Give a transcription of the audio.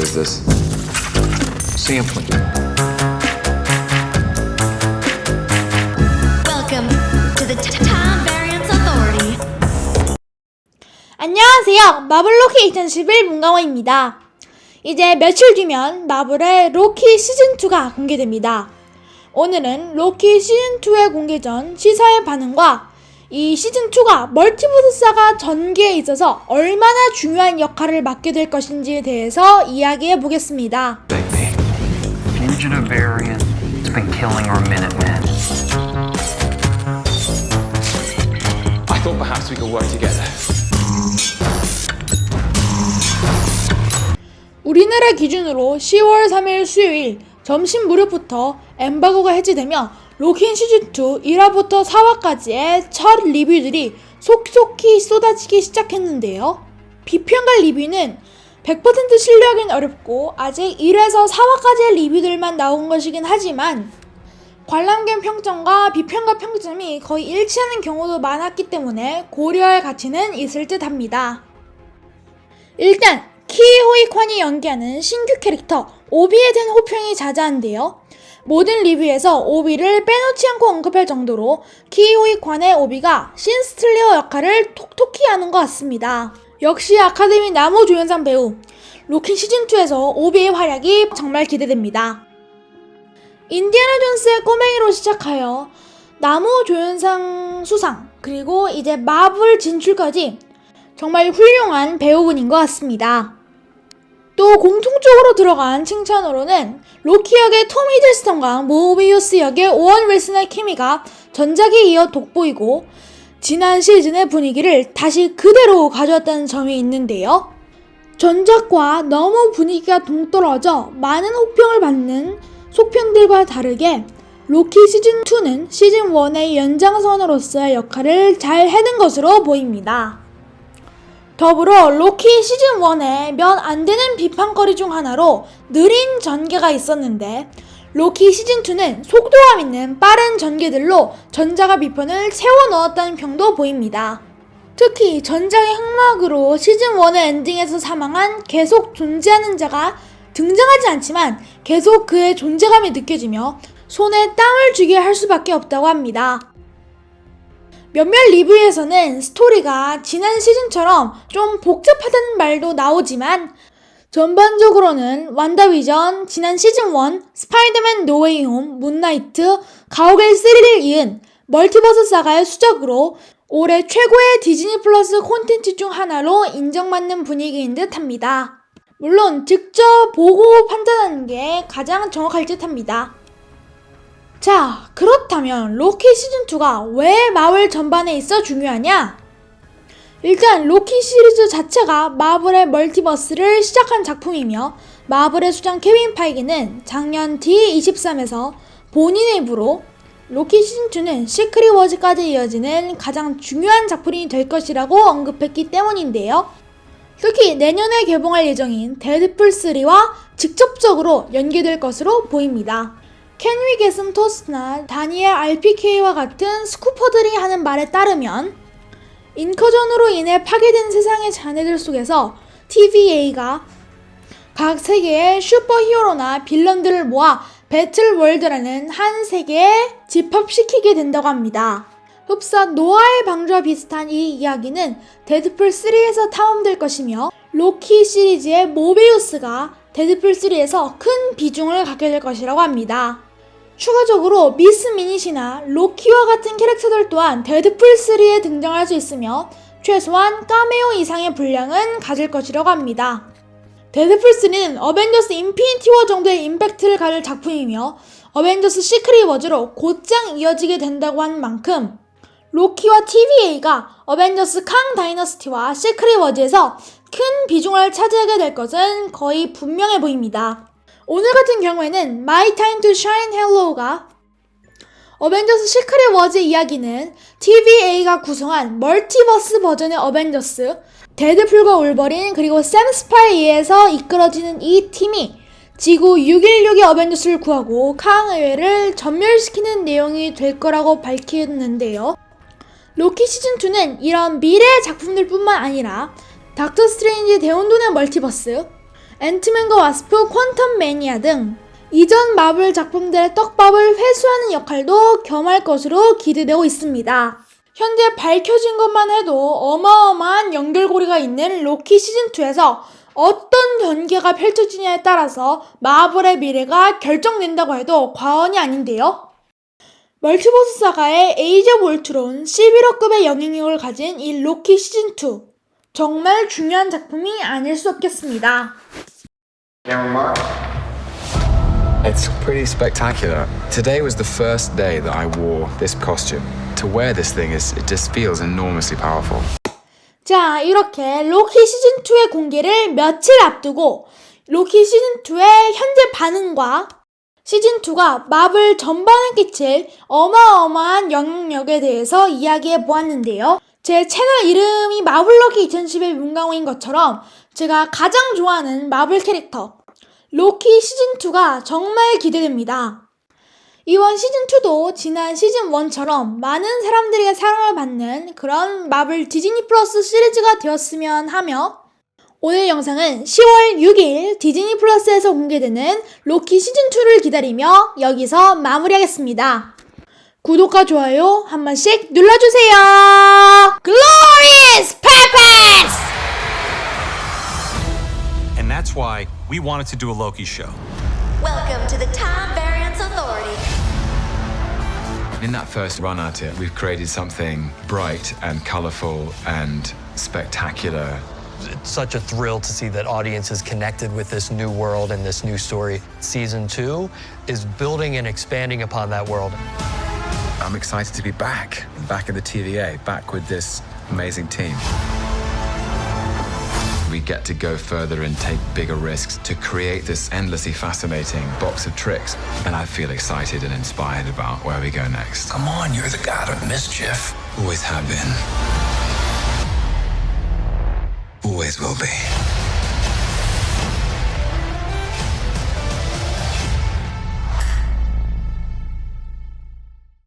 is this? Sampling. Welcome to the Time Variance Authority. 안녕하세요. 마블 로키 2011 문강원입니다. 이제 며칠 뒤면 마블의 로키 시즌2가 공개됩니다. 오늘은 로키 시즌2의 공개 전 시사의 반응과 이 시즌2가 멀티버스 사가 전개에 있어서 얼마나 중요한 역할을 맡게 될 것인지에 대해서 이야기해 보겠습니다. Fugitive variant has been killing our Minutemen. I thought perhaps we could work together. 우리나라 기준으로 10월 3일 수요일 점심 무렵부터 엠바고가 해제되며 로키 시즌2 1화부터 4화까지의 첫 리뷰들이 속속히 쏟아지기 시작했는데요. 비평가 리뷰는 100% 신뢰하기는 어렵고 아직 1에서 4화까지의 리뷰들만 나온 것이긴 하지만 관람객 평점과 비평가 평점이 거의 일치하는 경우도 많았기 때문에 고려할 가치는 있을 듯 합니다. 일단 키호이 콴이 연기하는 신규 캐릭터 오비에 대한 호평이 자자한데요. 모든 리뷰에서 오비를 빼놓지 않고 언급할 정도로 키호이 콴의 오비가 신스틸리어 역할을 톡톡히 하는 것 같습니다. 역시 아카데미 나무 조연상 배우, 로키 시즌2에서 오비의 활약이 정말 기대됩니다. 인디아나 존스의 꼬맹이로 시작하여 나무 조연상 수상, 그리고 이제 마블 진출까지 정말 훌륭한 배우분인 것 같습니다. 또 공통적으로 들어간 칭찬으로는 로키 역의 톰 히들스턴과 모비우스 역의 오원 윌슨의 케미가 전작에 이어 돋보이고 지난 시즌의 분위기를 다시 그대로 가져왔다는 점이 있는데요. 전작과 너무 분위기가 동떨어져 많은 호평을 받는 속편들과 다르게 로키 시즌2는 시즌1의 연장선으로서의 역할을 잘 해낸 것으로 보입니다. 더불어 로키 시즌1에 몇 안되는 비판거리 중 하나로 느린 전개가 있었는데 로키 시즌2는 속도감 있는 빠른 전개들로 전작의 비판을 채워 넣었다는 평도 보입니다. 특히 전작의 흑막으로 시즌1의 엔딩에서 사망한 계속 존재하는 자가 등장하지 않지만 계속 그의 존재감이 느껴지며 손에 땀을 쥐게 할 수밖에 없다고 합니다. 몇몇 리뷰에서는 스토리가 지난 시즌처럼 좀 복잡하다는 말도 나오지만 전반적으로는 완다비전, 지난 시즌1, 스파이더맨 노웨이 홈, 문나이트, 가오갤 3를 이은 멀티버스 사가의 수작으로 올해 최고의 디즈니 플러스 콘텐츠 중 하나로 인정받는 분위기인 듯 합니다. 물론 직접 보고 판단하는 게 가장 정확할 듯 합니다. 자, 그렇다면 로키 시즌2가 왜 마블 전반에 있어 중요하냐? 일단 로키 시리즈 자체가 마블의 멀티버스를 시작한 작품이며 마블의 수장 케빈 파이기는 작년 D23에서 본인의 입으로 로키 시즌2는 시크릿 워즈까지 이어지는 가장 중요한 작품이 될 것이라고 언급했기 때문인데요. 특히 내년에 개봉할 예정인 데드풀3와 직접적으로 연계될 것으로 보입니다. 켄위 게슨 토스나 다니엘 RPK와 같은 스쿠퍼들이 하는 말에 따르면 인커전으로 인해 파괴된 세상의 잔해들 속에서 TVA가 각 세계의 슈퍼히어로나 빌런들을 모아 배틀월드라는 한 세계에 집합시키게 된다고 합니다. 흡사 노아의 방주와 비슷한 이 이야기는 데드풀3에서 탐험될 것이며 로키 시리즈의 모비우스가 데드풀3에서 큰 비중을 갖게 될 것이라고 합니다. 추가적으로 미스 미닛이나 로키와 같은 캐릭터들 또한 데드풀3에 등장할 수 있으며 최소한 카메오 이상의 분량은 가질 것이라고 합니다. 데드풀3는 어벤져스 인피니티 워 정도의 임팩트를 가질 작품이며 어벤져스 시크릿 워즈로 곧장 이어지게 된다고 한 만큼 로키와 TVA가 어벤져스 캉 다이너스티와 시크릿 워즈에서 큰 비중을 차지하게 될 것은 거의 분명해 보입니다. 오늘 같은 경우에는 My Time to Shine Hello가 어벤져스 시크릿 워즈 이야기는 TVA가 구성한 멀티버스 버전의 어벤져스, 데드풀과 울버린 그리고 샘 스파이에서 이끌어지는 이 팀이 지구 616의 어벤져스를 구하고 캉 의회를 전멸시키는 내용이 될 거라고 밝혔는데요. 로키 시즌2는 이런 미래의 작품들 뿐만 아니라 닥터 스트레인지 대혼돈의 멀티버스, 앤트맨과 와스프, 퀀텀 매니아 등 이전 마블 작품들의 떡밥을 회수하는 역할도 겸할 것으로 기대되고 있습니다. 현재 밝혀진 것만 해도 어마어마한 연결고리가 있는 로키 시즌2에서 어떤 전개가 펼쳐지냐에 따라서 마블의 미래가 결정된다고 해도 과언이 아닌데요. 멀티버스 사가의 에이지 오브 울트론 11호급의 영향력을 가진 이 로키 시즌2 정말 중요한 작품이 아닐 수 없겠습니다. It's pretty spectacular. Today was the first day that I wore this costume. To wear this thing it just feels enormously powerful. 자, 이렇게 로키 시즌2의 공개를 며칠 앞두고 로키 시즌2의 현재 반응과 시즌2가 마블 전반에 끼칠 어마어마한 영향력에 대해서 이야기해 보았는데요. 제 채널 이름이 마블로키 2011 문강호인 것처럼 제가 가장 좋아하는 마블 캐릭터 로키 시즌2가 정말 기대됩니다. 이번 시즌2도 지난 시즌1처럼 많은 사람들에게 사랑을 받는 그런 마블 디즈니 플러스 시리즈가 되었으면 하며 오늘 영상은 10월 6일 디즈니 플러스에서 공개되는 로키 시즌2를 기다리며 여기서 마무리하겠습니다. 구독과 좋아요 한 번씩 눌러주세요. Glorious Purpose! And that's why we wanted to do a Loki show. Welcome to the Time Variance Authority. In that first run at it, we've created something bright and colorful and spectacular. It's such a thrill to see that audiences connected with this new world and this new story. Season 2 is building and expanding upon that world. I'm excited to be back in the TVA, back with this amazing team. We get to go further and take bigger risks to create this endlessly fascinating box of tricks. And I feel excited and inspired about where we go next. Come on, you're the god of mischief. Always have been. Always will be.